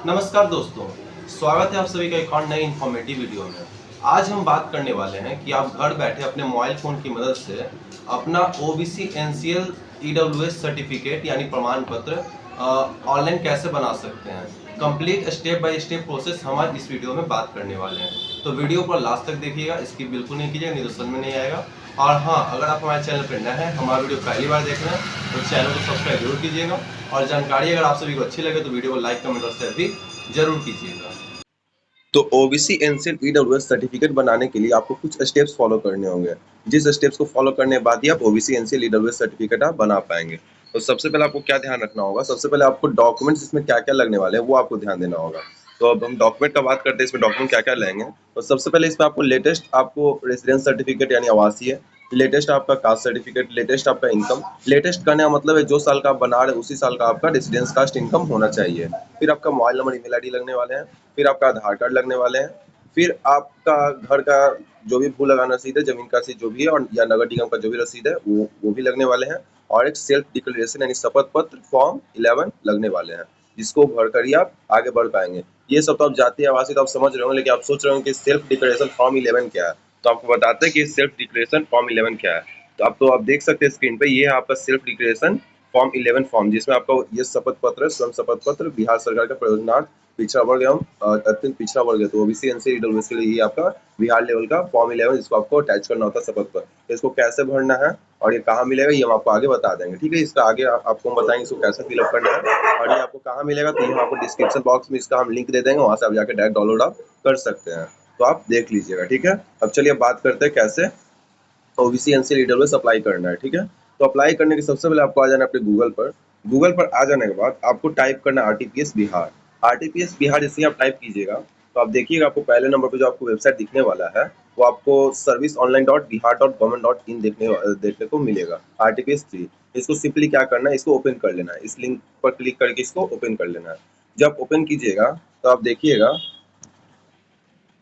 नमस्कार दोस्तों, स्वागत है आप सभी का एक और नई इन्फॉर्मेटिव वीडियो में। आज हम बात करने वाले हैं कि आप घर बैठे अपने मोबाइल फ़ोन की मदद से अपना ओबीसी एनसीएल ईडब्ल्यूएस सर्टिफिकेट यानी प्रमाण पत्र ऑनलाइन कैसे बना सकते हैं। Complete step by step process हम आज इस वीडियो में बात करने वाले हैं, तो वीडियो को लास्ट तक देखिएगा, स्किप बिल्कुल नहीं कीजिएगा, नहीं तो समझ में नहीं आएगा। और हाँ, अगर आप हमारे चैनल पर नए हैं, हमारा वीडियो पहली बार देख रहे हैं तो चैनल को सब्सक्राइब जरूर कीजिएगा। और जानकारी अगर आप सभी को अच्छी लगे तो वीडियो को लाइक, कमेंट और शेयर भी जरूर कीजिएगा। तो ओबीसी एनसीएल ईडब्ल्यूएस सर्टिफिकेट बनाने के लिए आपको कुछ स्टेप्स फॉलो करने होंगे, जिस स्टेप्स को फॉलो करने के बाद ही आप ओबीसी एनसीएल ईडब्ल्यूएस सर्टिफिकेट आप बना पाएंगे। तो सबसे पहले आपको क्या ध्यान रखना होगा, सबसे पहले आपको डॉक्यूमेंट्स इसमें क्या क्या लगने वाले हैं वो आपको ध्यान देना होगा। तो अब हम डॉक्यूमेंट का बात करते हैं, इसमें डॉक्यूमेंट क्या क्या लेंगे। तो सबसे पहले इसमें आपको लेटेस्ट आपको रेसिडेंस सर्टिफिकेट यानी आवासीय, लेटेस्ट आपका कास्ट सर्टिफिकेट, लेटेस्ट आपका इनकम। लेटेस्ट करने का मतलब है जो साल का आप बना रहे उसी साल का आपका रेसिडेंस कास्ट इनकम होना चाहिए। फिर आपका मोबाइल नंबर, ईमेल आईडी लगने वाले हैं। फिर आपका आधार कार्ड लगने वाले हैं। फिर आपका घर का जो भी भू लगाना रसीद है, जमीन का रसीद जो भी है, और या नगर निगम का जो भी रसीद है वो भी लगने वाले हैं। और एक सेल्फ डिक्लेरेशन यानी शपथ पत्र फॉर्म 11 लगने वाले हैं, जिसको भर कर ही आप आगे बढ़ पाएंगे। ये सब तो आप जातीय आवासीय तो आप समझ रहे होंगे, लेकिन आप सोच रहे होंगे कि सेल्फ डिक्लेरेशन फॉर्म 11 क्या है। तो आपको बताते हैं कि सेल्फ डिक्लेरेशन फॉर्म 11 क्या है। तो आप देख सकते हैं स्क्रीन पे, ये है आपका सेल्फ डिक्लेरेशन फॉर्म 11 फॉर्म, जिसमें आपका ये शपथ पत्र, स्वयं शपथ पत्र, बिहार सरकार का प्रयोजनार्थ पिछड़ा वर्ग एवं अत्यंत पिछड़ा वर्ग है, तो ओबीसी एनसीएल ईडब्ल्यूएस के लिए ये आपका बिहार लेवल का फॉर्म 11 जिसको आपको अटैच करना होता है शपथ पर। इसको कैसे भरना है और ये कहाँ मिलेगा ये हम आपको आगे बता देंगे, ठीक है। इसका आगे आपको हम बताएंगे इसको कैसे फिलअप करना है और ये आपको कहाँ मिलेगा। तो ये आपको डिस्क्रिप्शन बॉक्स में इसका हम लिंक दे देंगे, वहाँ से आप जाकर डायरेक्ट डाउनलोड आप कर सकते हैं। तो आप देख लीजिएगा, ठीक है। अब चलिए बात करते हैं कैसे ओबीसी एनसीएल ईडब्ल्यूएस अप्लाई करना है, ठीक है। तो अप्लाई करने के सबसे पहले आपको आ जाना है अपने गूगल पर आ जाने के बाद आपको टाइप करना आरटीपीएस बिहार। आरटीपीएस बिहार जैसे आप टाइप कीजिएगा तो आप देखिएगा आपको पहले नंबर पर जो आपको वेबसाइट दिखने वाला है वो आपको serviceonline.bihar.government.in देखने को मिलेगा, आरटीपीएस 3। इसको सिंपली क्या करना है, इसको ओपन कर लेना है, इस लिंक पर क्लिक करके इसको ओपन कर लेना है। जब ओपन कीजिएगा तो आप देखिएगा,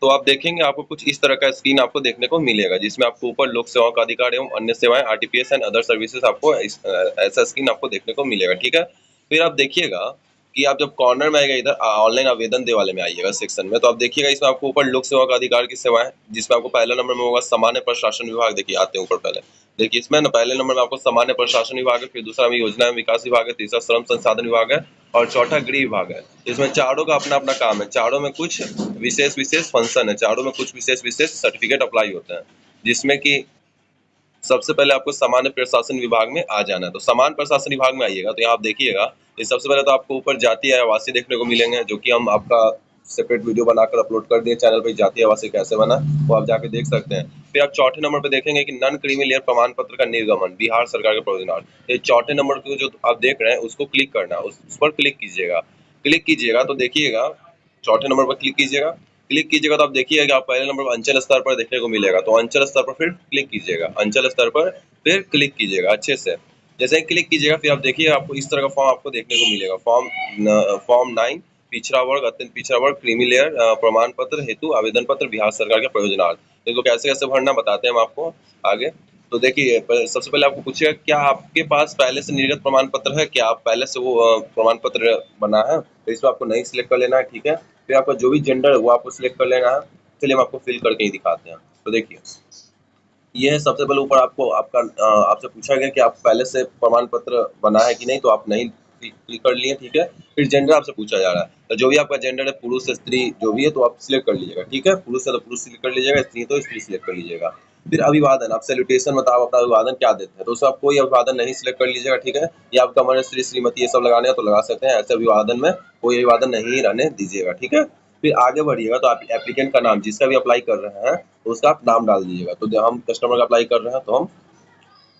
तो आप देखेंगे आपको कुछ इस तरह का स्क्रीन आपको देखने को मिलेगा, जिसमें आपको ऊपर लोक सेवाओं का अधिकार एवं अन्य सेवाएं आरटीपीएस एंड अदर सर्विसेज आपको ऐसा स्क्रीन आपको देखने को मिलेगा, ठीक है। फिर आप देखिएगा कि आप जब कॉर्नर में आएगा इधर ऑनलाइन आवेदन दे वाले में आइएगा सेक्शन में, तो आप देखिएगा इसमें आपको ऊपर लोक सेवा का अधिकार की सेवाएं, जिसमें आपको पहला नंबर में होगा सामान्य प्रशासन विभाग। देखिए आते हैं ऊपर पहले, देखिए इसमें ना पहले नंबर में आपको सामान्य प्रशासन विभाग है, फिर दूसरा में योजना एवं विकास विभाग है, तीसरा श्रम संसाधन विभाग है और चौथा गृह विभाग है। इसमें चारों का अपना अपना काम है, चारों में कुछ विशेष फंक्शन है, चारों में कुछ विशेष सर्टिफिकेट अप्लाई होते हैं। जिसमें कि सबसे पहले आपको सामान्य प्रशासन विभाग में आ जाना है। तो सामान्य प्रशासन विभाग में आइएगा तो यहाँ आप देखिएगा, ये सबसे पहले तो आपको ऊपर जातीय आवासीय देखने को मिलेंगे, जो कि हम आपका सेपरेट वीडियो बनाकर अपलोड कर दिए चैनल पर, जातीय आवासीय कैसे बना वो आप जाके देख सकते हैं। फिर आप चौथे नंबर पे देखेंगे कि नॉन क्रीमी लेयर प्रमाण पत्र का निर्गमन बिहार सरकार के प्रयोजनार्थ। ये चौथे नंबर को जो आप देख रहे हैं उसको क्लिक करना, उस पर क्लिक कीजिएगा तो देखिएगा चौथे नंबर पर क्लिक कीजिएगा तो आप देखिएगा कि आप पहले नंबर पर अंचल स्तर पर देखने को मिलेगा, तो अंचल स्तर पर फिर क्लिक कीजिएगा, अंचल स्तर पर फिर क्लिक कीजिएगा अच्छे से। जैसे ही क्लिक कीजिएगा फिर आप देखिएगा आपको इस तरह का फॉर्म आपको देखने को मिलेगा, फॉर्म 9 पिछड़ा वर्ग अत्यंत पिछड़ा वर्ग क्रीमी लेयर प्रमाण पत्र हेतु आवेदन पत्र बिहार सरकार के प्रयोजनार्थ। इसको कैसे कैसे भरना बताते हैं हम आपको आगे। तो देखिए सबसे पहले आपको पूछेगा क्या आपके पास पहले से निर्गत प्रमाण पत्र है, क्या आप पहले से वो प्रमाण पत्र बना है, तो इसमें आपको नहीं सिलेक्ट कर लेना है, ठीक है। फिर आपका जो भी जेंडर है वो आपको सिलेक्ट कर लेना है। चलिए हम आपको फिल करके ही दिखाते हैं। तो देखिए ये है सबसे पहले ऊपर आपको आपसे पूछा गया कि आप पहले से प्रमाण पत्र बना है कि नहीं, तो आप नहीं क्लिक कर लिए, ठीक है। फिर जेंडर आपसे पूछा जा रहा है, तो जो भी आपका जेंडर है पुरुष स्त्री जो भी है तो आप सिलेक्ट कर लीजिएगा, ठीक है। पुरुष है तो पुरुष सिलेक्ट कर लीजिएगा, स्त्री तो स्त्री सिलेक्ट कर लीजिएगा। फिर अभिवादन, आप सैल्यूटेशन मतलब आप अपना अभिवादन क्या देते हैं, तो उसमें आप कोई अभिवादन नहीं सिलेक्ट कर लीजिएगा, ठीक है। या आप कमर श्री श्रीमती ये सब लगाने हैं तो लगा सकते हैं, ऐसे अभिवादन में कोई अभिवादन नहीं रहने दीजिएगा, ठीक है। फिर आगे बढ़िएगा तो आप एप्लीकेंट का नाम जिसका भी अप्लाई कर रहे हैं तो उसका आप नाम डाल दीजिएगा। तो जब हम कस्टमर का अप्लाई कर रहे हैं तो हम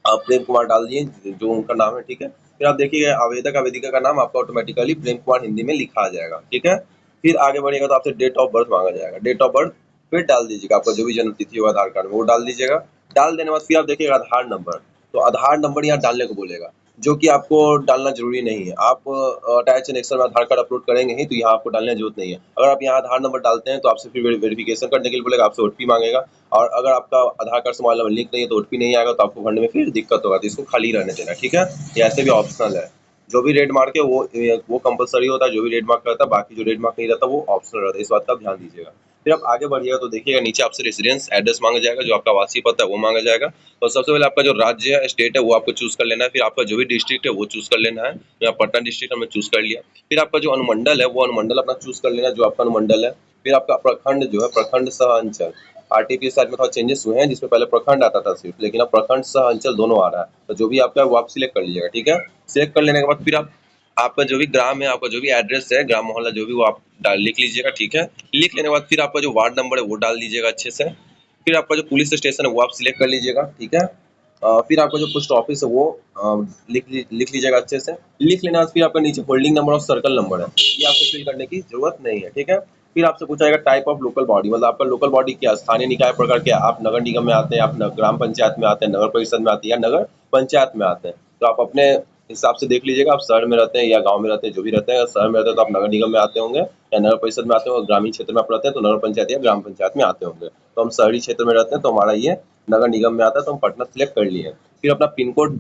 प्रेम कुमार डाल दिए जो उनका नाम है, ठीक है। फिर आप देखिएगा आवेदक आवेदिका का नाम आपका ऑटोमेटिकली प्रेम कुमार हिंदी में लिखा आ जाएगा, ठीक है। फिर आगे बढ़िएगा तो आपसे डेट ऑफ बर्थ मांगा जाएगा, डेट ऑफ बर्थ फिर डाल दीजिएगा, आपका जो भी जन्म तिथि होगा आधार कार्ड में वो डाल दीजिएगा। डाल देने के बाद फिर आप देखिएगा आधार नंबर, तो आधार नंबर यहाँ डालने को बोलेगा, जो कि आपको डालना जरूरी नहीं है। आप अटैच एनेक्सर में आधार कार्ड अपलोड करेंगे ही तो यहाँ आपको डालने की जरूरत नहीं है। अगर आप यहाँ आधार नंबर डालते हैं तो आपसे फिर वेरिफिकेशन करने के लिए बोलेगा, आपसे ओटीपी मांगेगा, और अगर आपका आधार कार्ड से मोबाइल नंबर लिंक नहीं है तो ओटीपी नहीं आएगा तो आपको भरने में फिर दिक्कत होगा, तो इसको खाली रहने देना, ठीक है। ये ऐसे भी ऑप्शनल है। जो भी रेड मार्क है वो कंपलसरी होता है, जो भी रेड मार्क रहता है, बाकी जो रेड मार्क नहीं रहता वो ऑप्शनल रहता है, इस बात का ध्यान दीजिएगा। फिर आप आगे बढ़िएगा तो देखिएगा नीचे आपसे रेसिडेंस एड्रेस मांगा जाएगा, जो आपका वासी पता है वो मांगा जाएगा। तो सबसे पहले आपका जो राज्य है, स्टेट है, वो आपको चूज कर लेना है। फिर आपका जो भी डिस्ट्रिक्ट है वो चूज कर लेना है। यहाँ पटना डिस्ट्रिक्ट हमने चूज कर लिया। फिर आपका जो अनुमंडल है वो अनुमंडल अपना चूज कर लेना, जो आपका अनुमंडल है। फिर आपका प्रखंड जो है, प्रखंड सह अंचल, आरटीपीएस साइड में थोड़ा चेंजेस हुए हैं, जिसमें पहले प्रखंड आता था सिर्फ, लेकिन अब प्रखंड सह अंचल दोनों आ रहा है। तो जो भी आपका है वो आप सिलेक्ट कर लीजिएगा, ठीक है। सिलेक्ट कर लेने के बाद फिर आप आपका जो भी ग्राम है, आपका जो भी एड्रेस है, ग्राम मोहल्ला जो भी, वो आप लिख लीजिएगा, ठीक है। लिख लेने के बाद फिर आपका जो वार्ड नंबर है वो डाल दीजिएगा अच्छे से। फिर आपका जो पुलिस स्टेशन है वो आप सिलेक्ट कर लीजिएगा, ठीक है। फिर आपका जो पोस्ट ऑफिस है वो लिख लीजिएगा अच्छे से। लिख लेना, फिर आपका नीचे होल्डिंग नंबर और सर्कल नंबर है, ये आपको फिल करने की जरूरत नहीं है, ठीक है। फिर आपसे पूछा जाएगा टाइप ऑफ लोकल बॉडी, मतलब आपका लोकल बॉडी क्या, स्थानीय निकाय प्रकार क्या, आप नगर निगम में आते हैं, आप ग्राम पंचायत में आते हैं, नगर परिषद में आते हैं, या नगर पंचायत में आते हैं। तो आप अपने हिसाब से देख लीजिएगा, आप शहर में रहते हैं या गांव में रहते हैं, जो भी रहते हैं। शहर में रहते हैं तो आप नगर निगम में आते होंगे या नगर परिषद में आते होंगे, ग्रामीण क्षेत्र में आप रहते हैं तो नगर पंचायत या ग्राम पंचायत में आते होंगे। तो हम शहरी क्षेत्र में रहते हैं तो हमारा ये नगर निगम में आता है, तो हम पटना सिलेक्ट कर लिए। फिर अपना पिन कोड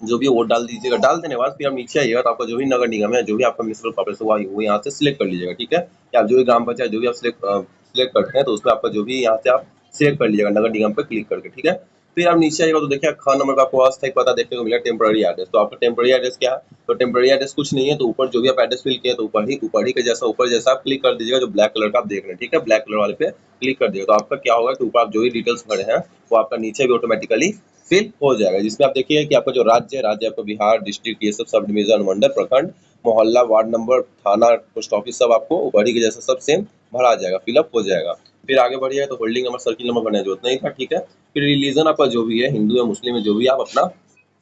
जो भी है वो डाल दीजिएगा। डाल देने के बाद फिर आप नीचे आइएगा तो आपका जो भी नगर निगम है, जो भी आपका म्यूनिसिपल कॉर्पोरेशन हुआ वो यहाँ से सिलेक्ट कर लीजिएगा, ठीक है। या आप जो भी ग्राम पंचायत जो भी आप सिलेक्ट करते हैं तो उसमें आपका जो भी यहाँ से आप सिलेक्ट कर लीजिएगा नगर निगम पर क्लिक करके, ठीक है। फिर आप नीचे आइएगा तो देखिए ख नंबर का आपको अस्थायी पता देखने को मिला, टेम्पररी एड्रेस। तो आपका टेम्पररी एड्रेस क्या है, तो टेम्पररी एड्रेस कुछ नहीं है, तो ऊपर जो भी आप एड्रेस फिल किए तो ऊपर ही के जैसा ऊपर जैसा आप क्लिक कर दीजिएगा, जो ब्लैक कलर का आप देख रहे हैं, ठीक है। ब्लैक कलर वाले पे क्लिक कर दिएगा तो आपका क्या होगा कि ऊपर आप जो भी डिटेल्स भरे हैं वो आपका नीचे भी ऑटोमेटिकली फिल हो जाएगा, जिसमें आप देखिए कि आपका जो राज्य आपका बिहार, डिस्ट्रिक्ट, ये सब सब डिवीजन, अनुमंडल, प्रखंड, मोहल्ला, वार्ड नंबर, थाना, पोस्ट ऑफिस सब आपको ऊपर ही के जैसा सब सेम भरा जाएगा, फिलअप हो जाएगा। फिर आगे बढ़िए तो होल्डिंग नंबर, सर्किल नंबर भरने की जरूरत नहीं था, ठीक है। फिर रिलीजन आपका जो भी है, हिंदू या मुस्लिम है, जो भी आप अपना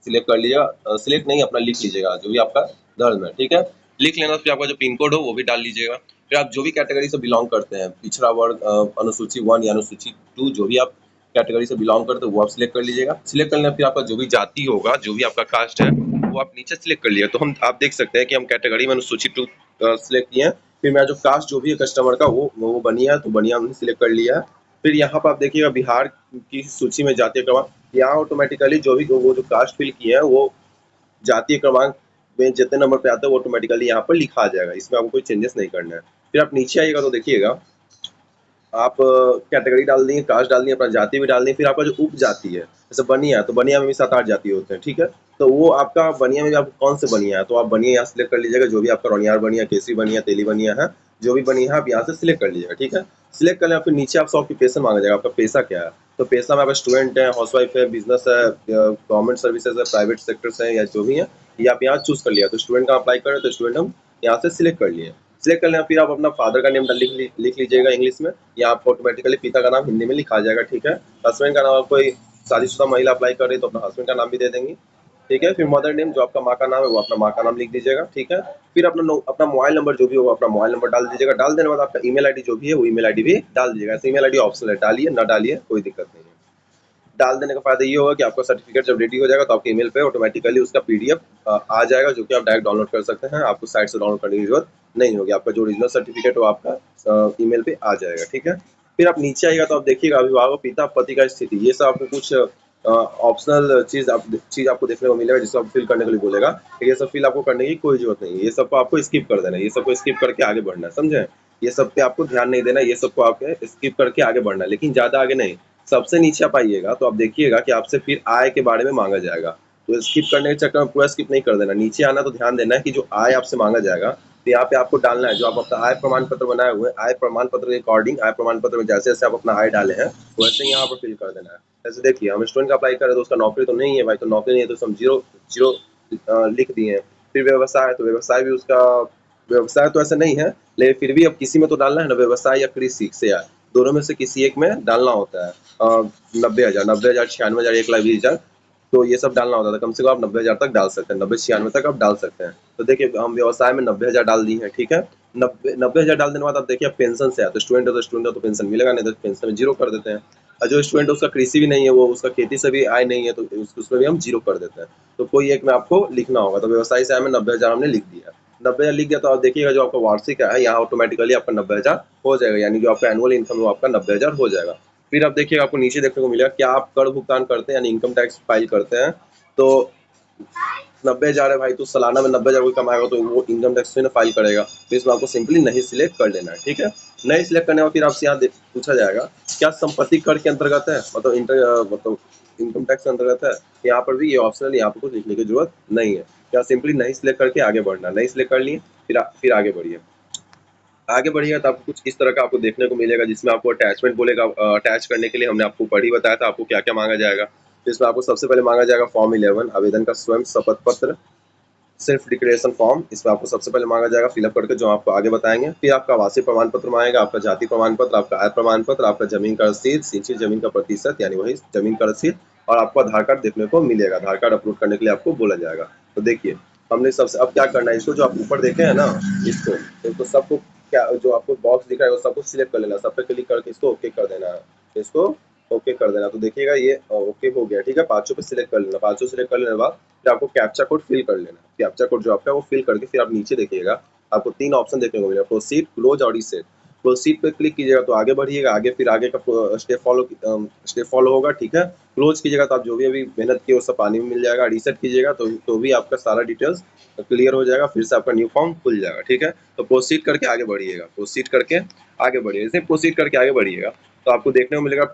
सिलेक्ट कर लीजिएगा, सिलेक्ट नहीं अपना लिख लीजिएगा, जो भी आपका धर्म है, ठीक है। लिख लेना, फिर आपका जो पिन कोड हो वो भी डाल लीजिएगा। फिर आप जो भी कैटेगरी से बिलोंग करते हैं, पिछड़ा वर्ग, अनुसूची 1 या अनुसूची 2, जो भी आप कैटेगरी से बिलोंग करते हो वो आप सिलेक्ट कर लीजिएगा। सिलेक्ट करने फिर आपका जो भी जाति होगा, जो भी आपका कास्ट है, वो आप नीचे सिलेक्ट कर लिया। तो हम आप देख सकते हैं कि हम कैटेगरी में अनुसूची 2 सिलेक्ट किए हैं। फिर मेरा जो कास्ट जो भी है कस्टमर का वो बनिया है, तो बनिया हमने सिलेक्ट कर लिया है। फिर यहाँ पर आप देखिएगा बिहार की सूची में जातीय क्रमांक, यहाँ ऑटोमेटिकली जो भी वो जो कास्ट फिल किए हैं वो जातीय क्रमांक में जितने नंबर पे आता है वो ऑटोमेटिकली यहाँ पर लिखा आ जाएगा, इसमें आपको कोई चेंजेस नहीं करना है। फिर आप नीचे आइएगा तो देखिएगा आप कैटेगरी डाल देंगे, कास्ट डाल देंगे, अपना जाति भी डाल देंगे। फिर आपका जो उप जाति है, जैसे बनिया, तो बनिया में भी 7-8 जाति होते हैं, ठीक है। तो वो आपका बनिया में भी आप कौन से बनिया है, तो आप बनिया यहाँ सिलेक्ट कर लीजिएगा, जो भी आपका रोनियार बनिया, केसरी बनिया, तेली बनिया है, जो भी बनिया है आप यहाँ से सिलेक्ट कर लीजिएगा, ठीक है। सिलेक्ट कर लिया फिर नीचे आपसे ऑक्यूपेशन मांगा जाएगा, आपका पेशा क्या है। तो पेशा में आपका स्टूडेंट है, हाउसवाइफ है, बिजनेस है, गवर्नमेंट सर्विसेज है, प्राइवेट सेक्टर्स है, या जो भी है ये आप यहाँ चूज कर लिया। तो स्टूडेंट का अप्लाई करें तो स्टूडेंट हम यहाँ से सिलेक्ट कर लिए। सिलेक्ट कर लेना, फिर आप अपना फादर का नेम लिख लीजिएगा इंग्लिश में, या आपको ऑटोमेटिकली पिता का नाम हिंदी में लिखा जाएगा, ठीक है। हस्बैंड का नाम, कोई शादीशुदा महिला अप्लाई कर रही है तो अपना हस्बैंड का नाम भी दे देंगे, ठीक है। फिर मदर नेम, जो आपका माँ का नाम है वो अपना माँ का नाम लिख दीजिएगा, ठीक है। फिर अपना मोबाइल नंबर जो भी होगा अपना मोबाइल नंबर डाल दीजिएगा। डाल देने के बाद आपका ईमेल आईडी जो भी है वो ईमेल आईडी भी डाल दीजिएगा। ऐसे ईमेल आईडी ऑप्शनल है, डालिए ना डालिए कोई दिक्कत नहीं है। डाल देने का फायदा ये होगा कि आपका सर्टिफिकेट जब रेडी हो जाएगा तो आपके ईमेल पे ऑटोमेटिकली उसका पीडीएफ आ जाएगा, जो कि आप डायरेक्ट डाउनलोड कर सकते हैं। आपको साइट से डाउनलोड करने की जरूरत नहीं होगी, आपका जो ओरिजिनल सर्टिफिकेट हो आपका ईमेल पे आ जाएगा, ठीक है। फिर आप नीचे आइएगा तो आप देखिएगा अभिभावक, पिता, पति का स्थिति, ये सब आपको कुछ ऑप्शनल चीज आपको देखने को मिलेगा, जिसको आप फिल करने के लिए बोलेगा। ये सब फिल आपको करने की कोई जरूरत नहीं है, ये सबको आपको स्किप कर देना है, ये सबको स्किप करके आगे बढ़ना है, समझे। ये सब पे आपको ध्यान नहीं देना, ये सबको आपको स्किप करके आगे बढ़ना है, लेकिन ज्यादा आगे नहीं। सबसे नीचे आप आइएगा तो आप देखिएगा कि आपसे फिर आय के बारे में मांगा जाएगा, तो स्किप करने के चक्कर में पूरा स्किप नहीं कर देना। नीचे आना तो ध्यान देना है कि जो आय आपसे मांगा जाएगा तो यहाँ पे आपको डालना है, जो आप अपना आय प्रमाण पत्र बनाए हुए हैं, आय प्रमाण पत्र के अकॉर्डिंग आय प्रमाण पत्र में जैसे जैसे आप अपना आय डाले हैं वैसे ही यहाँ पर फिल कर देना है। जैसे देखिए हम स्टूडेंट का अप्लाई कर रहे हैं तो उसका नौकरी तो नहीं है भाई, तो नौकरी नहीं है तो हम जीरो जीरो लिख दिए हैं। फिर व्यवसाय, तो व्यवसाय भी उसका व्यवसाय तो ऐसा नहीं है, लेकिन फिर भी अब किसी में तो डालना है ना, व्यवसाय या कृषि से आय, दोनों में से किसी एक में डालना होता है। 90,000, 90,000, 96,000, 1,20,000, तो ये सब डालना होता था। कम से कम आप 90,000 तक डाल सकते हैं, 90-96 तक आप डाल सकते हैं। तो देखिए हम व्यवसाय में 90,000 डाल दिए हैं, ठीक है। 90,000 डाल देने के बाद आप देखिए पेंशन से आया, तो स्टूडेंट है तो स्टूडेंट है तो पेंशन मिलेगा, नहीं तो पेंशन में जीरो कर देते हैं। और जो स्टूडेंट उसका कृषि भी नहीं है, वो उसका खेती से भी आय नहीं है, तो उसमें भी हम जीरो कर देते हैं। तो कोई एक में आपको लिखना होगा, तो व्यवसाय से आय में 90,000 हमने लिख दिया। 90,000 लिख दिया तो आप देखिएगा जो आपका वार्षिक है यहाँ ऑटोमेटिकली आपका 90,000 हो जाएगा, यानी जो आपका एनुअल इनकम है वो आपका 90,000 हो जाएगा। फिर आप देखिएगा आपको नीचे देखने को मिलेगा क्या आप कर भुगतान करते हैं, यानी इनकम टैक्स फाइल करते हैं। तो 90,000 है भाई, तो सालाना में 90,000 कोई कमाएगा तो वो इनकम टैक्स में फाइल करेगा। तो इसमें आपको सिंपली नहीं सिलेक्ट कर लेना है, ठीक है। नहीं सिलेक्ट करने के बाद फिर आपसे यहाँ पूछा जाएगा क्या संपत्ति कर के अंतर्गत है, मतलब इनकम टैक्स के अंतर्गत है। यहाँ पर भी ये ऑप्शनल, यहाँ पर कुछ लिखने की जरूरत नहीं है। क्या सिंपली नहीं सिलेक्ट करके आगे बढ़ना, नहीं सिलेक्ट कर लिए फिर आगे बढ़िए। आगे बढ़िएगा तो आपको कुछ इस तरह का आपको देखने को मिलेगा, जिसमें आपको अटैचमेंट बोलेगा। अटैच करने के लिए हमने आपको पढ़ ही बताया था आपको क्या क्या मांगा जाएगा। तो इसमें आपको सबसे पहले मांगा जाएगा फॉर्म 11 आवेदन का स्वयं शपथ पत्र, सेल्फ डिक्लेरेशन फॉर्म। इसमें आपको सबसे पहले मांगा जाएगा फिलअप करके, जो आपको आगे बताएंगे। फिर आपका आवासीय प्रमाण पत्र मांगेगा, आपका जाति प्रमाण पत्र, आपका आय प्रमाण पत्र, आपका जमीन का रसीद, सिंचित जमीन का प्रतिशत यानी वही जमीन का रसीद, और आपको आधार कार्ड देखने को मिलेगा। आधार कार्ड अपलोड करने के लिए आपको बोला जाएगा। तो देखिए हमने सबसे अब क्या करना है, इसको जो आप ऊपर देखे हैं ना, इसको सबको क्या जो आपको बॉक्स दिख रहा है वो सबको सिलेक्ट कर लेना, सब पे क्लिक करके इसको ओके कर देना है। इसको ओके कर देना। तो देखिएगा ये ओके हो गया, ठीक है। पांचों पे सिलेक्ट कर लेना। पांचों सिलेक्ट कर लेने के बाद फिर आपको कैप्चा कोड फिल कर लेना। कैप्चा कोड जो आपका वो फिल करके फिर आप नीचे देखिएगा आपको 3 ऑप्शन देखने को मिलेगा, प्रोसीड, क्लोज और रीसेट। प्रोसीड पे क्लिक कीजिएगा तो आगे बढ़िएगा, आगे फिर आगे का स्टेप फॉलो होगा, ठीक है। क्लोज कीजिएगा तो आप जो भी अभी मेहनत की वो सब पानी में मिल जाएगा। रीसेट कीजिएगा तो भी आपका सारा डिटेल्स क्लियर हो जाएगा, फिर से आपका न्यू फॉर्म खुल जाएगा, ठीक है। तो प्रोसीड करके आगे बढ़िएगा, प्रोसीड करके आगे बढ़िएगा। जैसे प्रोसीड करके आगे बढ़िएगा तो आपको देखने को मिलेगा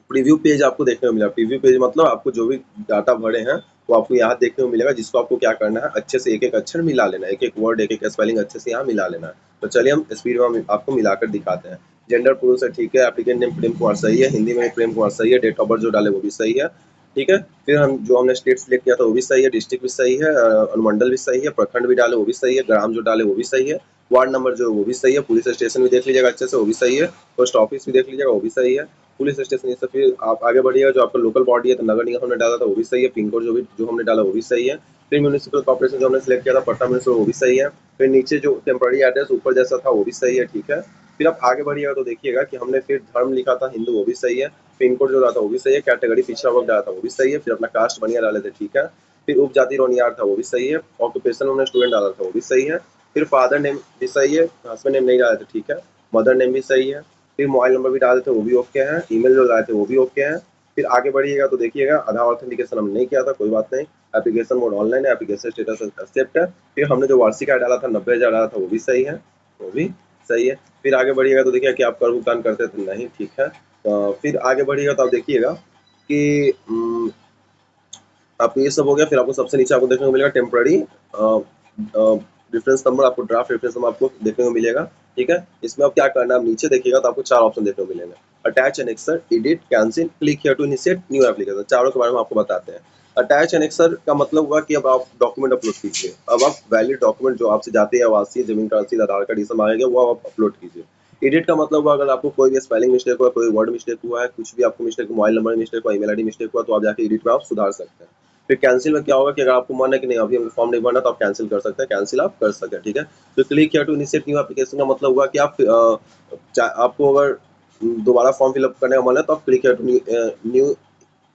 प्रीव्यू पेज आपको देखने को मिलेगा। प्रीव्यू पेज मतलब आपको जो भी डाटा भरे हैं वो आपको यहाँ देखने को मिलेगा, जिसको आपको क्या करना है, अच्छे से एक एक अक्षर मिला लेना है, एक एक वर्ड, एक एक स्पेलिंग अच्छे से यहाँ मिला लेना है। तो चलिए हम स्पीड में आपको मिलाकर दिखाते हैं। जेंडर पुरुष है, ठीक है। एप्लीकेंट नेम प्रेम कुमार सही है, हिंदी में प्रेम कुमार सही है। डेट ऑफ बर्थ जो डाले वो भी सही है, ठीक है। फिर हमने स्टेट सिलेक्ट किया था वो भी सही है, डिस्ट्रिक्ट भी सही है, अनुमंडल भी सही है, प्रखंड भी डाले वो भी सही है, ग्राम जो डाले वो भी सही है, वार्ड नंबर जो वो भी सही है, पुलिस स्टेशन भी देख लीजिएगा अच्छे से वो भी सही है, पोस्ट ऑफिस भी देख लीजिएगा वो भी सही है, पुलिस स्टेशन। इससे फिर आप आगे बढ़िएगा, जो आपका लोकल बॉडी है तो नगर निगम हमने डाला था वो भी सही है, पिन कोड जो हमने डाला वो भी सही है। फिर म्यूनिसिपल कॉर्पोरेशन जो हमने सिलेक्ट किया था पटना म्यूनिसिपल वो भी सही है। फिर नीचे जो टेम्पररी एड्रेस ऊपर जैसा था वो भी सही है, ठीक है। फिर आप आगे बढ़िएगा तो देखिएगा कि हमने फिर धर्म लिखा था हिंदू वो भी सही है, पिन कोड जो रहा था वो भी सही है, कैटेगरी पिछड़ा वर्ग डाला था वो भी सही है, फिर अपना कास्ट बनिया डाले थे, ठीक है। फिर उपजाति रोनियार था वो भी सही है, ऑक्यूपेशन हमने स्टूडेंट डाला था वो भी सही है। फिर फादर नेम भी सही है, हस्बैंड नेम नहीं डाले थे, ठीक है। मदर नेम भी सही है। फिर मोबाइल नंबर भी डाले थे वो भी ओके है, ईमेल जो डाले थे वो भी ओके है। फिर आगे बढ़िएगा तो देखिएगा आधार ऑथेंटिकेशन हमने नहीं किया था, कोई बात नहीं। एप्लीकेशन मोड ऑनलाइन है, एप्लीकेशन स्टेटस एक्सेप्ट है। फिर हमने जो वार्षिक आय डाला था 90,000 डाला था वो भी सही है, वो भी सही है। फिर आगे बढ़िएगा तो देखिए कि आप कर भुगतान करते थे, नहीं, ठीक है। फिर आगे बढ़िएगा तो आप देखिएगा कि आपको ये सब हो गया। फिर आपको सबसे नीचे आपको देखने को मिलेगा टेम्पररी रेफरेंस नंबर, आपको ड्राफ्ट रेफरेंस नंबर आपको देखने को मिलेगा, ठीक है। इसमें अब क्या करना है, आप नीचे देखिएगा तो आपको 4 ऑप्शन देखने को मिलेंगे। Attach annexure, edit, cancel, click here to initiate new application. चारों के बारे में आपको बताते हैं। अटैच एनेक्सर का मतलब हुआ कि अब आप डॉक्यूमेंट अपलोड कीजिए। अब आप वैलिड डॉक्यूमेंट जो आपसे जाते हैं, आवासीय, जमीन का रसीद, आधार कार्ड, ये सब मांगेंगे, वो आप अपलोड कीजिए। एडिट का मतलब हुआ अगर आपको कोई भी स्पेलिंग मिस्टेक हुआ, कोई वर्ड मिस्टेक हुआ है, कुछ भी आपको मिस्टेक, मोबाइल नंबर मिस्टेक हुआ, ईमेल आईडी मिस्टेक हुआ, तो आप जाके एडिट में आप सुधार सकते हैं। फिर कैंसिल में क्या होगा कि अगर आपको मन है कि नहीं अभी हमको फॉर्म नहीं भरना तो आप कैंसिल कर सकते हैं, कैंसिल आप कर सकते हैं, ठीक है। तो क्लिक किया टू इनिशिएट न्यू एप्लीकेशन का मतलब हुआ कि आपको अगर दोबारा फॉर्म फिलअप करने का मन है तो आप क्लिक किया टू न्यू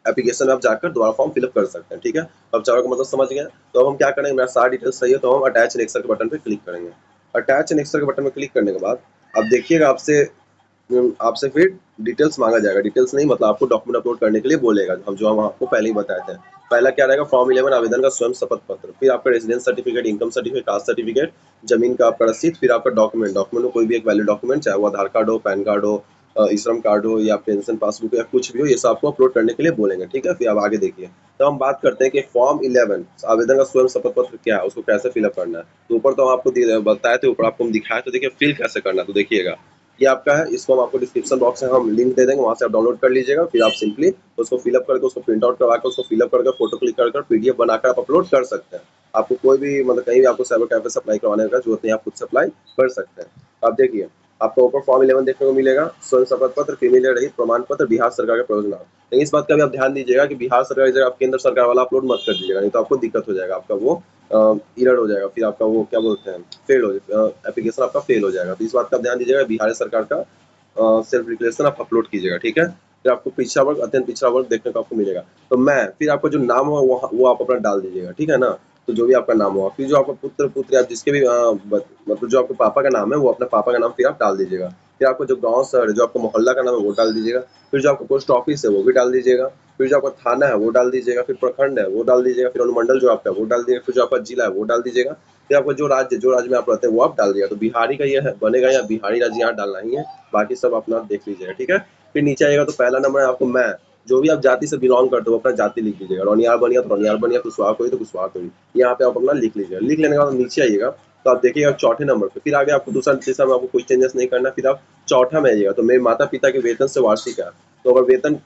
एप्लीकेशन में आप जाकर दोबारा फॉर्म फिलअप कर सकते हैं, ठीक है। अब चारों का मतलब समझ गए। तो अब हम क्या करेंगे, मेरा सारा डिटेल्स सही है तो हम अटैच एनेक्सर के बटन पे क्लिक करेंगे। अटैच एनेक्सर के बटन पे क्लिक करने के बाद अब देखिएगा आपसे फिर डिटेल्स मांगा जाएगा। डिटेल्स नहीं मतलब आपको डॉक्यूमेंट अपलोड करने के लिए बोलेगा, हम आपको पहले ही बताए थे। पहला क्या रहेगा, फॉर्म 11 आवेदन का स्वयं शपथ पत्र, फिर आपका residence certificate, income certificate, caste certificate, जमीन का आपका रसीद, फिर आपका डॉक्यूमेंट में कोई भी एक वैलिड डॉक्यूमेंट, चाहे वो आधार कार्ड हो, पैन कार्ड हो, श्रम कार्ड हो या पेंशन पासबुक या कुछ भी हो, ये सब आपको अपलोड करने के लिए बोलेंगे, ठीक है। फिर आप आगे देखिए। तो हम बात करते हैं कि फॉर्म 11 आवेदन का स्वयं शपथ पत्र क्या है, उसको कैसे फिलअप करना है। तो ऊपर तो आपको बताए थे, ऊपर आपको हम दिखाए तो देखिए फिल कैसे करना है। तो देखिएगा ये आपका है, इसको हम आपको डिस्क्रिप्शन बॉक्स में हम लिंक दे देंगे, वहाँ से आप डाउनलोड कर लीजिएगा। फिर आप सिंपली उसको फिलअप करके, उसको प्रिंट आउट करवा कर, उसको फिलअप करके फोटो क्लिक कर पीडीएफ बनाकर आप अपलोड कर सकते हैं। आपको कोई भी मतलब कहीं भी आपको साइबर कैफे से अप्लाई करवाने का जरूरत नहीं, आप खुद से अप्लाई कर सकते हैं। आप देखिए आपको ऊपर फॉर्म 11 देखने को मिलेगा, स्वयं शपथ पत्र, फीमेल रहित प्रमाण पत्र, बिहार सरकार के प्रयोजन। लेकिन इस बात का भी आप ध्यान दीजिएगा कि बिहार सरकार की जगह आप केंद्र सरकार वाला अपलोड मत कर दीजिएगा, नहीं तो आपको दिक्कत हो जाएगा, आपका वो एरर हो जाएगा, फिर आपका वो क्या बोलते हैं फेल हो जाएगा, एप्लीकेशन आपका फेल हो जाएगा। तो इस बात का ध्यान दीजिएगा, बिहार सरकार का सेल्फ डिक्लेरेशन आप अपलोड कीजिएगा, ठीक है। फिर आपको पिछड़ा वर्ग, अत्यंत पिछड़ा वर्ग देखने को आपको मिलेगा। तो मैं फिर आपका जो नाम हो वो आप अपना डाल दीजिएगा, ठीक है ना। तो जो भी आपका नाम होगा, फिर जो आपका पुत्र पुत्री आप जिसके भी मतलब जो आपके पापा का नाम है वो अपने पापा का नाम फिर आप डाल दीजिएगा। फिर आपका जो गाँव शहर है, जो आपका मोहल्ला का नाम है वो डाल दीजिएगा, फिर जो आपका पोस्ट ऑफिस है वो भी डाल दीजिएगा, फिर जो आपका थाना है वो डाल दीजिएगा, फिर प्रखंड है वो डाल दीजिएगा, फिर अनुमंडल जो आपका है वो डाल दीजिएगा, फिर जो आपका जिला है वो डाल दीजिएगा, फिर आपका जो राज्य में आप रहते हैं वो आप डाल दीजिएगा। तो बिहारी का ये है बनेगा, या बिहारी राज्य यहाँ डालना ही है, बाकी सब अपना देख लीजिएगा, ठीक है। फिर नीचे आइएगा तो पहला नंबर है आपको मैं, जो भी आप जाति से बिलोंग करते हो अपना जाति लिख लीजिएगा, रनियार बनिया तो रनियार बनिया, कुशवाहा कोई तो कुशवाहा कोई, यहाँ पे आप अपना लिख लीजिएगा। लिख लेने के बाद नीचे आइएगा तो आप देखिएगा चौथे नंबर पे, फिर आगे आपको दूसरा तीसरा में आपको कोई चेंजेस नहीं करना, फिर आप चौथा में आइएगा तो मेरे माता पिता के वेतन से वार्षिक है, तो अगर वेतन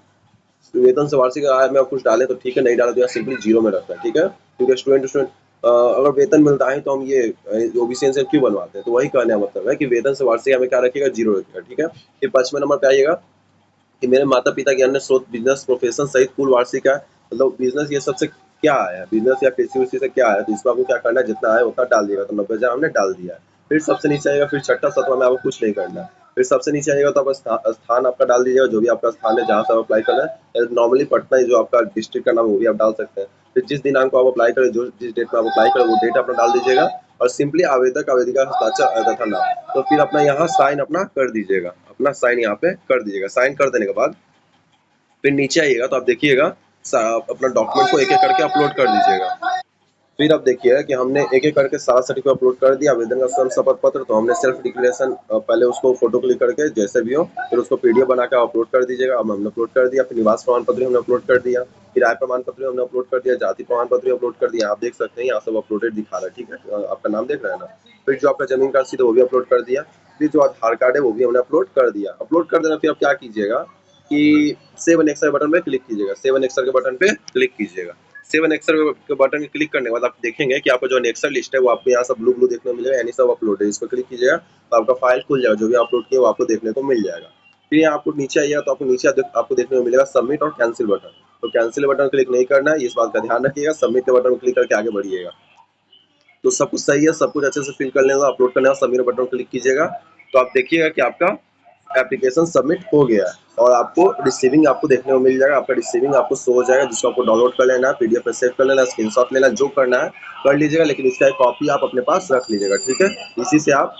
वेतन से वार्षिक आय में आप कुछ डालें तो ठीक है, नहीं डालें तो यहाँ सिंपली जीरो में रखना है, ठीक है। क्योंकि स्टूडेंट अगर वेतन मिलता है तो हम ये ओबीसी से क्यों बनवाते हैं, तो वही कहने का मतलब है कि वेतन से वार्षिक आय में क्या रखिएगा, जीरो रखिएगा, ठीक है। फिर 5वें नंबर पे आइएगा कि मेरे माता पिता के अन्य स्रोत बिजनेस प्रोफेशन सहित कुल वार्षिक आय, मतलब बिजनेस ये सबसे क्या आया है, बिजनेस या कृषि उसी से क्या आया, तो इसको आपको क्या करना है, जितना आया उतना डाल दिएगा, तो 90,000 हमने डाल दिया है। फिर सबसे नीचे आएगा, फिर छठा सातवां में आपको कुछ नहीं करना है। फिर सबसे नीचे आएगा तो आप स्थान आपका डाल दीजिएगा, जो भी आपका स्थान है जहाँ से आप अप्लाई करना है, नॉर्मली पटना ही जो आपका डिस्ट्रिक्ट का नाम है वो भी आप डाल सकते हैं। फिर जिस दिनांक को आप अप्लाई करें, जिस डेट में आप अप्लाई करें वो डेट अपना डाल दीजिएगा, और सिंपली आवेदक आवेदिका का हस्ताक्षर तथा नाम, तो फिर अपना यहाँ साइन अपना कर दीजिएगा, अपना साइन यहाँ पे कर दीजिएगा। साइन कर देने के बाद फिर नीचे आइएगा तो आप देखिएगा अपना डॉक्यूमेंट को एक एक करके अपलोड कर दीजिएगा। फिर आप देखिए कि हमने एक एक करके सारा सर्टिफिकेट अपलोड कर दिया, आवेदन का स्वयं शपथ पत्र, तो हमने सेल्फ डिक्लेरेशन पहले उसको फोटो क्लिक करके जैसे भी हो, फिर उसको पीडीएफ बना के अपलोड कर दीजिएगा। अब हमने अपलोड कर दिया। फिर निवास प्रमाण पत्र हमने अपलोड कर दिया, फिर आय प्रमाण पत्र हमने अपलोड कर दिया, जाति प्रमाण पत्र अपलोड कर दिया। आप देख सकते हैं यहाँ सब अपलोडेड दिखा रहा है, ठीक है, आपका नाम देख रहे हैं ना। फिर जो आपका जमीन का रसीद है वो भी अपलोड कर दिया, फिर जो आधार कार्ड है वो भी हमने अपलोड कर दिया। अपलोड कर देना, फिर आप क्या कीजिएगा कि सेव एंड एक्सर बटन पे क्लिक कीजिएगा, सेव एंड एक्सर के बटन पे क्लिक कीजिएगा। सेवन एक्सर के बटन पे क्लिक करने के बाद आप देखेंगे कि आपका जो एक्सर लिस्ट है वो आपको यहाँ सब ब्लू ब्लू देखने को मिलेगा, यानी सब अपलोड है। इस पर क्लिक कीजिएगा तो आपका फाइल खुल जाएगा, जो भी अपलोड किया वो आपको देखने को मिल जाएगा। फिर यहाँ आपको नीचे आइएगा तो आपको नीचे आपको देखने को मिलेगा सबमिट और कैंसिल बटन, तो कैंसिल बटन क्लिक नहीं करना है, इस बात का ध्यान रखिएगा। सबमिट के बटन क्लिक करके आगे बढ़िएगा। तो सब कुछ सही है, सब कुछ अच्छे से फिल कर लेना, अपलोड करना, सबमिट बटन क्लिक कीजिएगा तो आप देखिएगा कि आपका एप्लीकेशन सबमिट हो गया है, और आपको रिसीविंग आपको देखने को मिल जाएगा। आपका रिसीविंग आपको शो हो जाएगा, जिसको आपको डाउनलोड कर लेना है, पीडीएफ पे सेव कर लेना, स्क्रीनशॉट लेना, जो करना है कर लीजिएगा, लेकिन इसका एक कॉपी आप अपने पास रख लीजिएगा, ठीक है। इसी से आप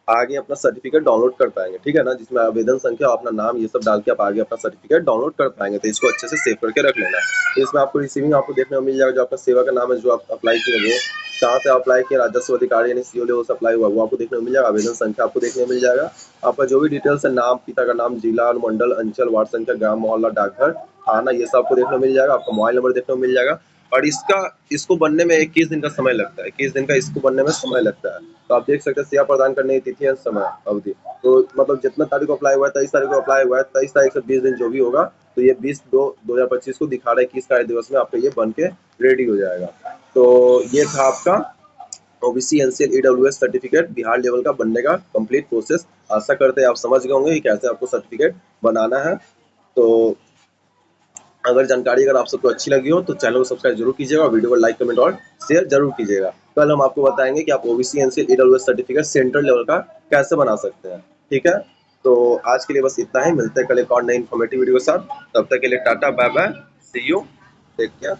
आगे अपना सर्टिफिकेट डाउनलोड कर पाएंगे, ठीक है ना, जिसमें आवेदन संख्या अपना नाम ये सब डाल के आप आगे अपना सर्टिफिकेट डाउनलोड कर पाएंगे। तो इसको अच्छे से सेव करके रख लेना। तो इसमें आपको रिसीविंग आपको देखने को मिल जाएगा, जो आपका सेवा का नाम है, जो आप अप्लाई किए वो कहाँ से अप्लाई किया, राजस्व अधिकारी यानी सीओ लेवल से अप्लाई हुआ वो आपको देखने को मिल जाएगा। आवेदन संख्या आपको देखने को मिल जाएगा, आपका जो भी डिटेल्स है, नाम, पिता का नाम, जिला, अनुमंडल, अंचल, वार्ड संख्या, ग्राम, मोहल्ला, डाकघर, थाना, ये सब आपको देखने को मिल जाएगा। आपका मोबाइल नंबर देखने को मिल जाएगा। और इसको बनने में 21 दिन का समय लगता है, 21 दिन का इसको बनने में समय लगता है। तो आप देख सकते हैं सेवा प्रदान करने की तिथि है, समय अवधि, तो मतलब जितना तारीख को अप्लाई हुआ है, 23 तारीख को अप्लाई हुआ है, 23 तारीख से 20 दिन जो भी होगा, तो ये 20/2/2025 को दिखा रहा है कि इस कार्य दिवस में आपका ये बन के रेडी हो जाएगा। तो ये था आपका OBC NCL EWS certificate Bihar level का बनने का कंप्लीट प्रोसेस। आशा करते हैं आप समझ गए होंगे कि कैसे आपको सर्टिफिकेट बनाना है। तो अगर जानकारी अगर आप सबको अच्छी लगी हो तो चैनल को सब्सक्राइब जरूर कीजिएगा, और वीडियो को लाइक, कमेंट और शेयर जरूर कीजिएगा। कल हम आपको बताएंगे कि आप OBC NCL EWS certificate central level का कैसे बना सकते हैं, ठीक है। तो आज के लिए बस इतना ही, मिलते हैं कल एक और नई इन्फॉर्मेटिव वीडियो के साथ। तब तक के लिए tata, bye bye, see you, take care.